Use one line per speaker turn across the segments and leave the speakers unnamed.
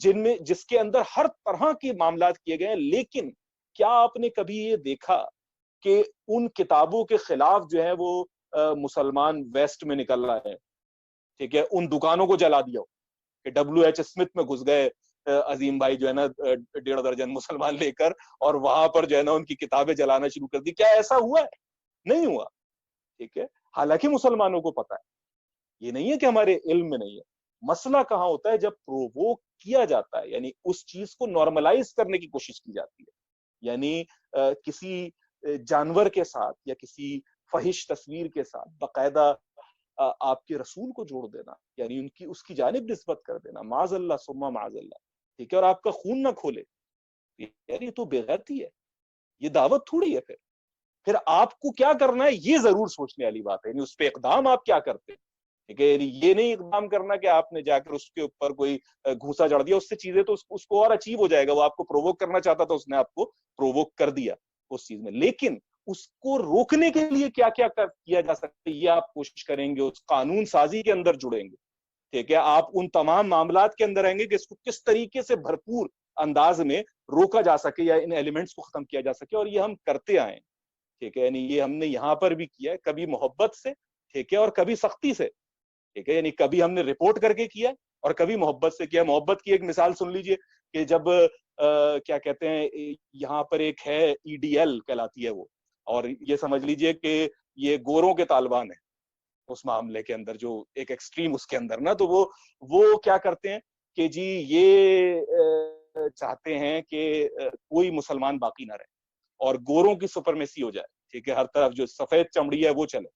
جس کے اندر ہر طرح کے معاملات کیے گئے ہیں. لیکن کیا آپ نے کبھی یہ دیکھا کہ ان کتابوں کے خلاف جو ہے وہ مسلمان ویسٹ میں نکل رہا ہے؟ ٹھیک ہے, ان دکانوں کو جلا دیا کہ WH اسمتھ میں گھس گئے عظیم بھائی جو ہے نا 1.5 درجن مسلمان لے کر, اور وہاں پر جو ہے نا ان کی کتابیں جلانا شروع کر دی. کیا ایسا ہوا ہے؟ نہیں ہوا. ٹھیک ہے, حالانکہ مسلمانوں کو پتا ہے, یہ نہیں ہے کہ ہمارے علم میں نہیں ہے. مسئلہ کہاں ہوتا ہے؟ جب پروووک کیا جاتا ہے, یعنی اس چیز کو نارملائز کرنے کی کوشش کی جاتی ہے. یعنی کسی جانور کے ساتھ یا کسی فحش تصویر کے ساتھ باقاعدہ آپ کے رسول کو جوڑ دینا, یعنی اس کی جانب نسبت کر دینا, معاذ اللہ ثم معاذ اللہ. ٹھیک ہے, اور آپ کا خون نہ کھولے, یار یہ تو بے غیرتی ہے, یہ دعوت تھوڑی ہے. پھر آپ کو کیا کرنا ہے یہ ضرور سوچنے والی بات ہے, یعنی اس پہ اقدام آپ کیا کرتے ہیں. ٹھیک ہے, یہ نہیں اقدام کرنا کہ آپ نے جا کر اس کے اوپر کوئی گھوسا چڑھ دیا, اس سے چیزیں تو اس کو اور اچیو ہو جائے گا. وہ آپ کو پرووک کرنا چاہتا تھا, اس نے آپ کو پرووک کر دیا اس چیز میں. لیکن اس کو روکنے کے لیے کیا کیا کیا جا سکتا ہے یہ آپ کوشش کریں گے, اس قانون سازی کے اندر جڑیں گے. ٹھیک ہے, آپ ان تمام معاملات کے اندر رہیں گے کہ اس کو کس طریقے سے بھرپور انداز میں روکا جا سکے یا ان ایلیمنٹس کو ختم کیا جا سکے, اور یہ ہم کرتے آئے ہیں. ٹھیک ہے, یعنی یہ ہم نے یہاں پر بھی کیا ہے, کبھی محبت سے, ٹھیک ہے, اور کبھی سختی سے. ٹھیک ہے, یعنی کبھی ہم نے رپورٹ کر کے کیا اور کبھی محبت سے کیا. محبت کی ایک مثال سن لیجئے کہ جب کیا کہتے ہیں یہاں پر ایک ہے EDL کہلاتی ہے وہ, اور یہ سمجھ لیجئے کہ یہ گوروں کے طالبان ہیں اس معاملے کے اندر, جو ایک ایکسٹریم اس کے اندر نا, تو وہ کیا کرتے ہیں کہ جی یہ چاہتے ہیں کہ کوئی مسلمان باقی نہ رہے اور گوروں کی سپرمیسی ہو جائے. ٹھیک ہے, ہر طرف جو سفید چمڑی ہے وہ چلے.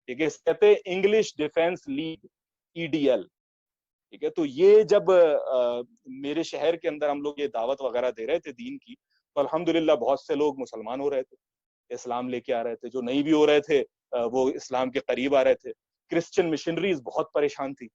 ٹھیک ہے, کہتے ہیں انگلش ڈیفینس لیگ EDL. ٹھیک ہے, تو یہ جب میرے شہر کے اندر ہم لوگ یہ دعوت وغیرہ دے رہے تھے دین کی, تو الحمدللہ بہت سے لوگ مسلمان ہو رہے تھے, اسلام لے کے آ رہے تھے. جو نہیں بھی ہو رہے تھے وہ اسلام کے قریب آ رہے تھے. کرسچن مشنریز بہت پریشان تھی.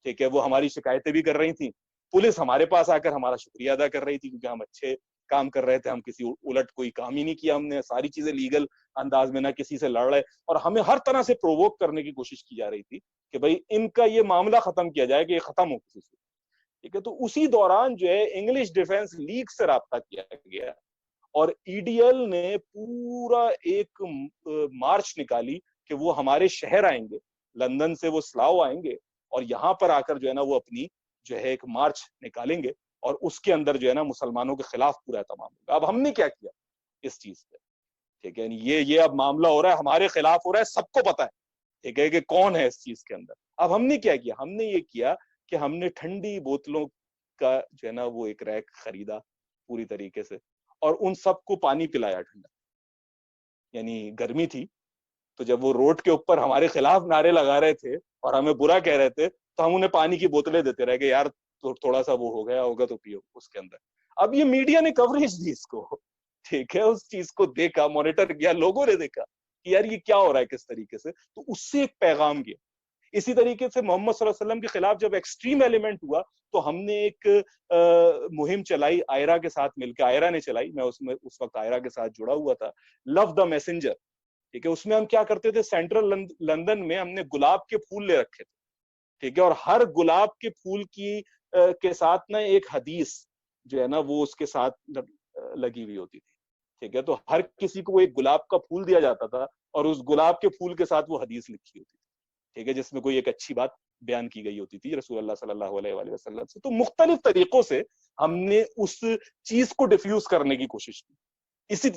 ٹھیک ہے, وہ ہماری شکایتیں بھی کر رہی تھیں. پولیس ہمارے پاس آ کر ہمارا شکریہ ادا کر رہی تھی کیونکہ ہم اچھے کام کر رہے تھے, ہم کسی الٹ کوئی کام ہی نہیں کیا, ہم نے ساری چیزیں لیگل انداز میں, نہ کسی سے لڑ رہے, اور ہمیں ہر طرح سے پرووک کرنے کی کوشش کی جا رہی تھی کہ بھئی ان کا یہ معاملہ ختم کیا جائے, کہ یہ ختم ہو کسی سے. ٹھیک ہے, تو اسی دوران جو ہے انگلش ڈیفینس لیگ سے رابطہ کیا گیا اور EDL نے پورا ایک مارچ نکالی کہ وہ ہمارے شہر آئیں گے, لندن سے وہ سلاؤ آئیں گے, اور یہاں پر آ کر جو ہے نا وہ اپنی جو ہے ایک مارچ نکالیں گے, اور اس کے اندر جو ہے نا مسلمانوں کے خلاف پورا تمام ہوگا. اب ہم نے کیا کیا اس چیز پہ؟ ٹھیک ہے, یہ اب معاملہ ہو رہا ہے, ہمارے خلاف ہو رہا ہے, سب کو پتا ہے. ٹھیک ہے, کہ کون ہے اس چیز کے اندر. اب ہم نے کیا کیا؟ ہم نے یہ کیا کہ ہم نے ٹھنڈی بوتلوں کا جو ہے نا وہ ایک ریک خریدا پوری طریقے سے, اور ان سب کو پانی پلایا ٹھنڈا. یعنی گرمی تھی, تو جب وہ روڈ کے اوپر ہمارے خلاف نعرے لگا رہے تھے اور ہمیں برا کہہ رہے تھے, تو ہم انہیں پانی کی بوتلیں دیتے رہے کہ یار تھوڑا سا وہ ہو گیا ہوگا تو پیو اس کے اندر. اب یہ میڈیا نے کوریج دی اس کو. ٹھیک ہے, اس چیز کو دیکھا, مانیٹر کیا, لوگوں نے دیکھا کہ یار یہ کیا ہو رہا ہے کس طریقے سے, تو اس سے ایک پیغام گیا. اسی طریقے سے محمد صلی اللہ علیہ وسلم کے خلاف جب ایکسٹریم ایلیمنٹ ہوا, تو ہم نے ایک مہم چلائی آئرا کے ساتھ مل کے. آئرا نے چلائی, میں اس وقت آئرا کے ساتھ جڑا ہوا تھا. لو دا میسنجر. ٹھیک ہے, اس میں ہم کیا کرتے تھے, سینٹرل لندن میں ہم نے گلاب کے پھول لے رکھے تھے. ٹھیک ہے, اور ہر گلاب کے پھول کے ساتھ نا ایک حدیث جو ہے نا وہ اس کے ساتھ لگی ہوئی ہوتی تھی. ٹھیک ہے, تو ہر کسی کو ایک گلاب کا پھول دیا جاتا تھا, اور اس گلاب کے پھول کے ساتھ وہ حدیث لکھی ہوتی تھی. ٹھیک ہے, جس میں کوئی ایک اچھی بات بیان کی گئی ہوتی تھی رسول اللہ صلی اللہ علیہ وآلہ وسلم سے. تو مختلف طریقوں سے ہم نے اس چیز کو ڈیفیوز کرنے کی کوشش کی.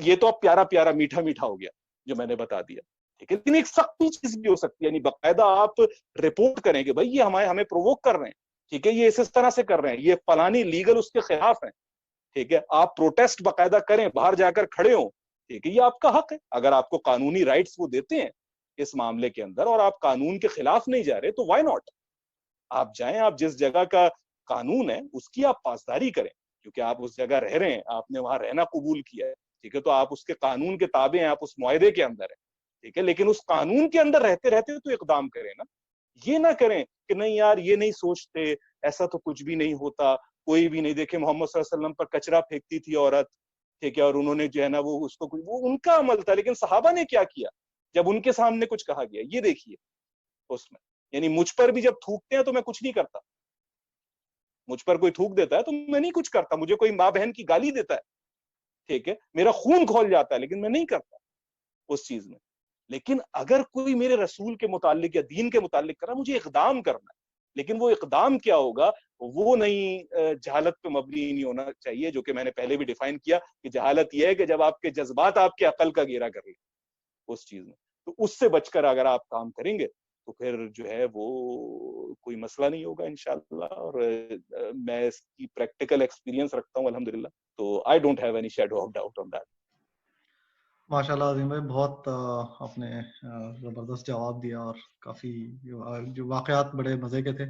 یہ تو اب پیارا پیارا میٹھا میٹھا ہو گیا جو میں نے بتا دیا. ٹھیک ہے, لیکن ایک سختی چیز بھی ہو سکتی ہے, یعنی باقاعدہ آپ رپورٹ کریں کہ بھائی یہ ہمیں پرووک کر رہے ہیں. ٹھیک ہے, یہ اس طرح سے کر رہے ہیں, یہ فلانی لیگل اس کے خلاف ہیں. ٹھیک ہے, آپ پروٹیسٹ باقاعدہ کریں, باہر جا کر کھڑے ہوں. ٹھیک ہے, یہ آپ کا حق ہے. اگر آپ کو قانونی رائٹس وہ دیتے ہیں اس معاملے کے اندر اور آپ قانون کے خلاف نہیں جا رہے, تو وائی ناٹ, آپ جائیں. آپ جس جگہ کا قانون ہے اس کی آپ پاسداری کریں, کیونکہ آپ اس جگہ رہ رہے ہیں, آپ نے وہاں رہنا قبول کیا ہے. ٹھیک ہے, تو آپ اس کے قانون کے تابع ہیں, آپ اس معاہدے کے اندر ہیں. ٹھیک ہے, لیکن اس قانون کے اندر رہتے رہتے تو اقدام کریں نا. یہ نہ کریں کہ نہیں یار یہ نہیں سوچتے, ایسا تو کچھ بھی نہیں ہوتا, کوئی بھی نہیں. دیکھے محمد صلی اللہ علیہ وسلم پر کچرا پھینکتی تھی عورت. ٹھیک ہے, اور انہوں نے جو ہے نا وہ اس کو, وہ ان کا عمل تھا, لیکن صحابہ نے کیا کیا جب ان کے سامنے کچھ کہا گیا, یہ دیکھیے اس میں. یعنی مجھ پر بھی جب تھوکتے ہیں تو میں کچھ نہیں کرتا, مجھ پر کوئی تھوک دیتا ہے تو میں نہیں کچھ کرتا, مجھے کوئی ماں بہن کی گالی دیتا ہے, ٹھیک ہے, میرا خون کھول جاتا ہے, لیکن میں نہیں کرتا اس چیز میں. لیکن اگر کوئی میرے رسول کے متعلق یا دین کے متعلق کرا, مجھے اقدام کرنا ہے, لیکن وہ اقدام کیا ہوگا, وہ نہیں جہالت پہ مبنی نہیں ہونا چاہیے, جو کہ میں نے پہلے بھی ڈیفائن کیا کہ جہالت یہ ہے کہ جب آپ کے جذبات آپ کے عقل کا گھیرا کر لیں اس چیز میں, تو اس سے بچ کر اگر آپ کام کریں گے تو پھر جو ہے وہ کوئی مسئلہ نہیں ہوگا انشاءاللہ. اور میں اس کی پریکٹیکل ایکسپیرینس رکھتا ہوں الحمدللہ, تو I don't have any shadow of doubt on that.
ماشاء اللہ عظیم بھائی, بہت آپ نے زبردست جواب دیا, اور کافی جو واقعات بڑے مزے کے تھے.